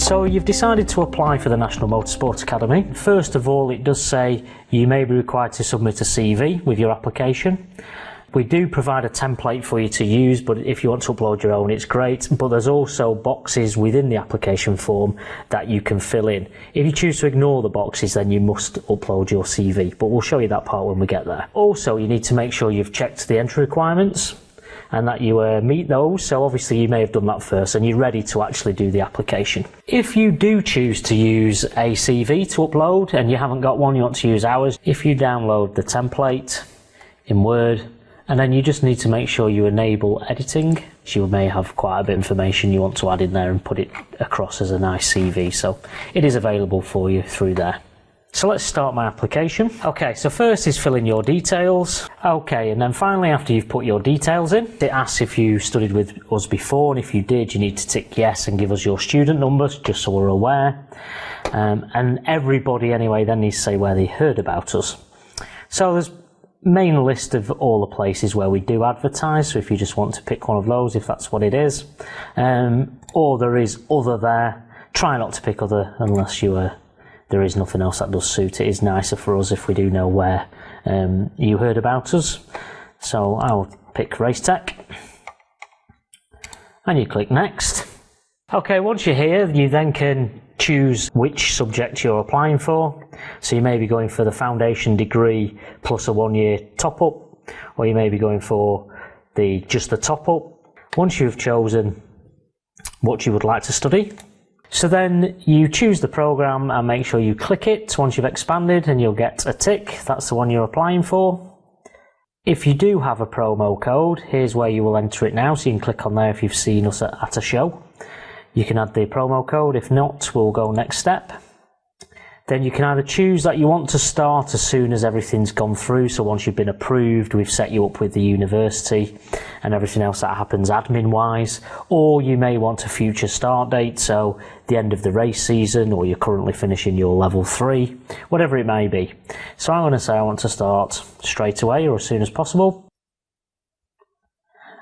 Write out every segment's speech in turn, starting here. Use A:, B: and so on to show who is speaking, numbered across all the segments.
A: So you've decided to apply for the National Motorsport Academy. First of all, it does say you may be required to submit a CV with your application. We do provide a template for you to use, but if you want to upload your own, it's great. But there's also boxes within the application form that you can fill in. If you choose to ignore the boxes, then you must upload your CV, but we'll show you that part when we get there. Also, you need to make sure you've checked the entry requirements and that you meet those. So obviously you may have done that first and you're ready to actually do the application. If you do choose to use a CV to upload and you haven't got one, you want to use ours, if you download the template in Word, and then you just need to make sure you enable editing. You may have quite a bit of information you want to add in there and put it across as a nice CV. So it is available for you through there. So let's start my application. Okay, so first is fill in your details. Okay, and then finally after you've put your details in, it asks if you studied with us before, and if you did, you need to tick yes and give us your student numbers, just so we're aware. And everybody anyway then needs to say where they heard about us. So there's main list of all the places where we do advertise, so if you just want to pick one of those, if that's what it is. Or there is other there. Try not to pick other unless there is nothing else that does suit. It is nicer for us if we do know where you heard about us. So I'll pick Race Tech and you click next. Okay, once you're here, you then can choose which subject you're applying for. So you may be going for the foundation degree plus a 1-year top-up, or you may be going for just the top-up. Once you've chosen what you would like to study, so then you choose the program and make sure you click it once you've expanded and you'll get a tick. That's the one you're applying for. If you do have a promo code, here's where you will enter it now. So you can click on there if you've seen us at a show. You can add the promo code. If not, we'll go next step. Then you can either choose that you want to start as soon as everything's gone through. So once you've been approved, we've set you up with the university and everything else that happens admin wise. Or you may want a future start date, so the end of the race season, or you're currently finishing your level 3, whatever it may be. So I'm going to say I want to start straight away or as soon as possible.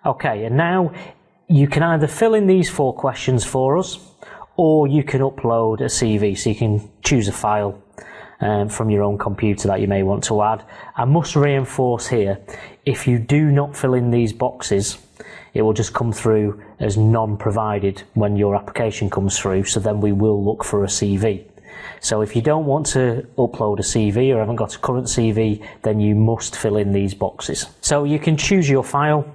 A: Okay, and now you can either fill in these 4 questions for us, or you can upload a CV, so you can choose a file from your own computer that you may want to add. I must reinforce here, if you do not fill in these boxes, it will just come through as non-provided when your application comes through, so then we will look for a CV. So if you don't want to upload a CV or haven't got a current CV, then you must fill in these boxes. So you can choose your file,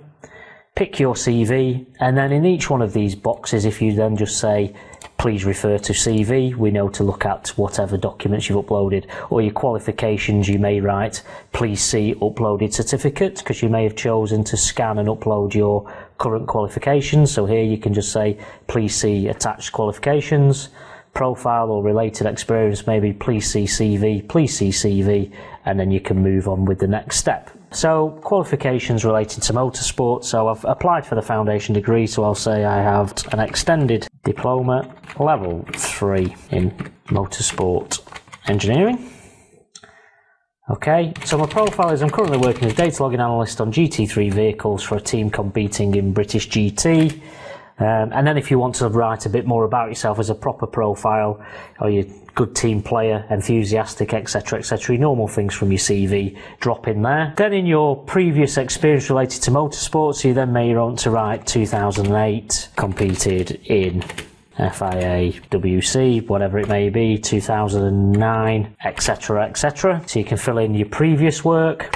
A: pick your CV, and then in each one of these boxes, if you then just say, please refer to CV, we know to look at whatever documents you've uploaded. Or your qualifications, you may write, please see uploaded certificate, because you may have chosen to scan and upload your current qualifications. So here you can just say, please see attached qualifications. Profile or related experience, maybe please see CV, and then you can move on with the next step. So qualifications related to motorsport, so I've applied for the foundation degree, so I'll say I have an extended diploma level 3 in motorsport engineering. Okay, so my profile is I'm currently working as data logging analyst on GT3 vehicles for a team competing in British GT. And then if you want to write a bit more about yourself as a proper profile, or you're a good team player, enthusiastic, etc., etc., normal things from your CV, drop in there. Then in your previous experience related to motorsports, you then may want to write 2008, competed in FIA, WC, whatever it may be, 2009, etc., etc. So you can fill in your previous work.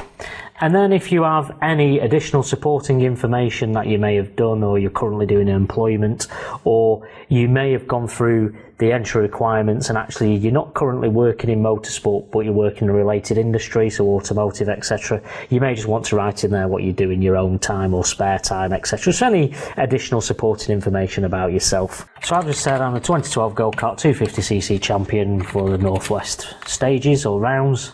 A: And then if you have any additional supporting information that you may have done, or you're currently doing employment, or you may have gone through the entry requirements and actually you're not currently working in motorsport, but you're working in a related industry, so automotive, etc., you may just want to write in there what you do in your own time or spare time, etc. So any additional supporting information about yourself. So I've just said I'm a 2012 go-kart 250cc champion for the Northwest stages or rounds.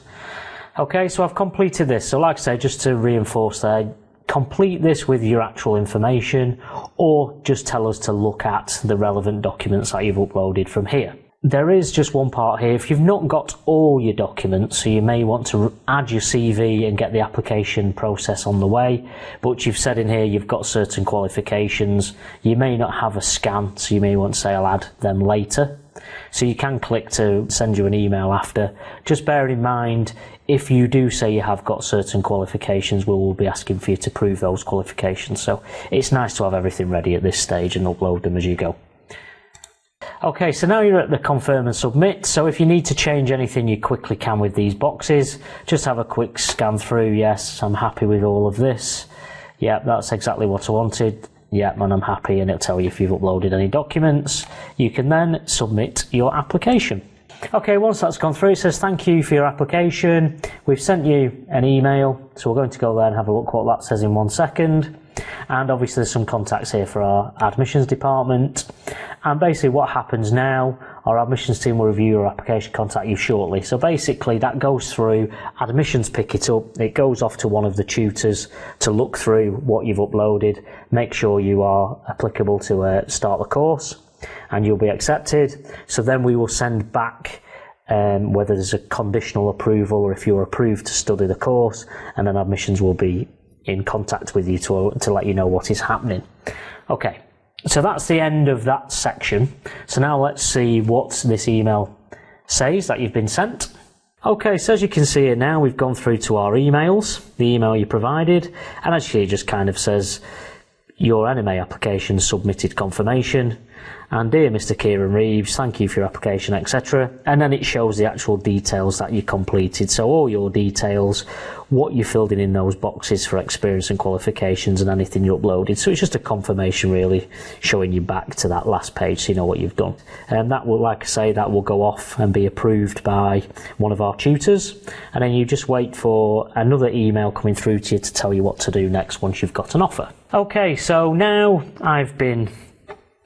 A: Okay, so I've completed this. So like I say, just to reinforce there, complete this with your actual information, or just tell us to look at the relevant documents that you've uploaded from here. there is just one part here. If you've not got all your documents, so you may want to add your CV and get the application process on the way, but you've said in here you've got certain qualifications, you may not have a scan, so you may want to say I'll add them later. So you can click to send you an email after. Just bear in mind, if you do say you have got certain qualifications, we will be asking for you to prove those qualifications. So it's nice to have everything ready at this stage and upload them as you go. Okay, so now you're at the confirm and submit. So if you need to change anything, you quickly can with these boxes. Just have a quick scan through. Yes, I'm happy with all of this. Yep, that's exactly what I wanted. Yep, and I'm happy, and it'll tell you if you've uploaded any documents. You can then submit your application. Okay, once that's gone through, it says thank you for your application. We've sent you an email, so we're going to go there and have a look what that says in 1 second. And obviously there's some contacts here for our admissions department. And basically what happens now, our admissions team will review your application, contact you shortly. So basically that goes through, admissions pick it up, it goes off to one of the tutors to look through what you've uploaded, make sure you are applicable to start the course, and you'll be accepted. So then we will send back whether there's a conditional approval or if you're approved to study the course, and then admissions will be in contact with you to let you know what is happening. Okay, so that's the end of that section. So now let's see what this email says that you've been sent. Okay, so as you can see here now, we've gone through to our emails, the email you provided, and actually it just kind of says your NMA application submitted confirmation, and dear Mr. Kieran Reeves, thank you for your application, etc. And then it shows the actual details that you completed. So all your details, what you filled in those boxes for experience and qualifications, and anything you uploaded. So it's just a confirmation really, showing you back to that last page so you know what you've done. And that will, like I say, that will go off and be approved by one of our tutors. And then you just wait for another email coming through to you to tell you what to do next once you've got an offer. Okay, so now I've been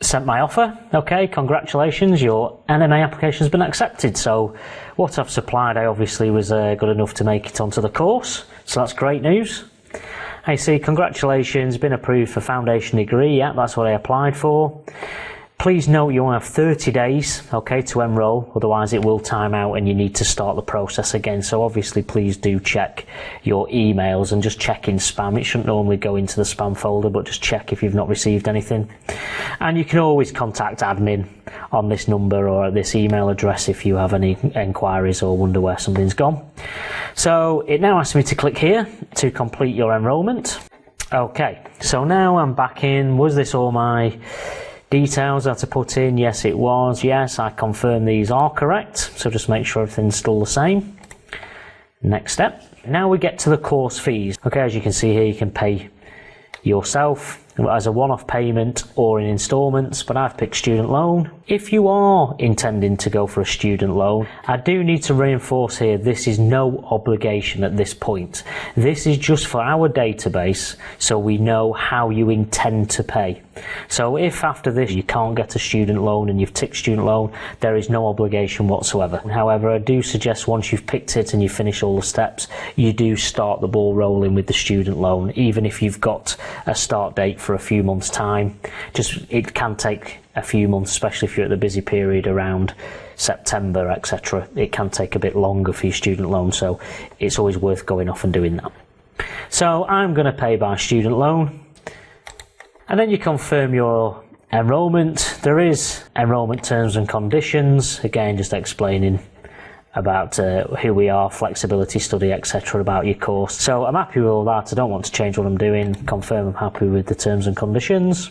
A: sent my offer. Okay, congratulations, your NMA application has been accepted. So what I've supplied, I obviously was good enough to make it onto the course, so that's great news. I see, congratulations, been approved for foundation degree. Yeah, that's what I applied for. Please note you only have 30 days, okay, to enrol, otherwise it will time out and you need to start the process again. So obviously please do check your emails and just check in spam. It shouldn't normally go into the spam folder, but just check if you've not received anything. And you can always contact admin on this number or at this email address if you have any enquiries or wonder where something's gone. So it now asks me to click here to complete your enrolment. Okay, so now I'm back in. Was this all my details I had to put in? Yes, it was. Yes, I confirm these are correct. So just make sure everything's still the same. Next step. Now we get to the course fees. Okay, as you can see here, you can pay yourself as a one-off payment or in instalments, but I've picked student loan. If you are intending to go for a student loan, I do need to reinforce here, this is no obligation at this point. This is just for our database so we know how you intend to pay. So if after this you can't get a student loan and you've ticked student loan, there is no obligation whatsoever. However, I do suggest once you've picked it and you finish all the steps, you do start the ball rolling with the student loan, even if you've got a start date for a few months' time. It can take a few months, especially if you're at the busy period around September, etc. It can take a bit longer for your student loan, so it's always worth going off and doing that. So I'm going to pay by student loan, and then you confirm your enrolment. There is enrolment terms and conditions, again just explaining about who we are, flexibility study, etc., about your course. So I'm happy with all that. I don't want to change what I'm doing. Confirm I'm happy with the terms and conditions.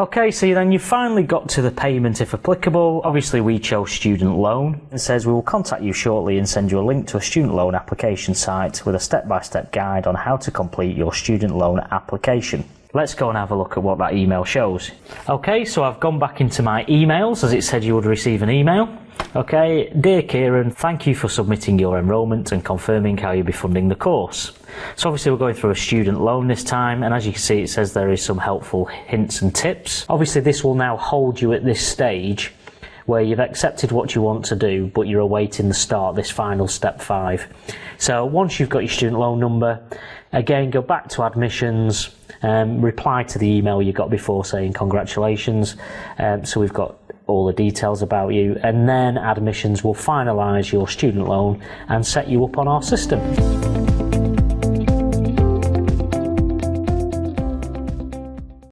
A: Okay, so then you finally got to the payment if applicable. Obviously we chose student loan. It says we will contact you shortly and send you a link to a student loan application site with a step-by-step guide on how to complete your student loan application. Let's go and have a look at what that email shows. Okay, so I've gone back into my emails as it said you would receive an email. Okay, dear Kieran, thank you for submitting your enrolment and confirming how you'll be funding the course. So obviously we're going through a student loan this time, and as you can see it says there is some helpful hints and tips. Obviously this will now hold you at this stage where you've accepted what you want to do, but you're awaiting the start, this final step 5. So once you've got your student loan number, again go back to admissions, reply to the email you got before saying congratulations. So we've got all the details about you, and then admissions will finalise your student loan and set you up on our system.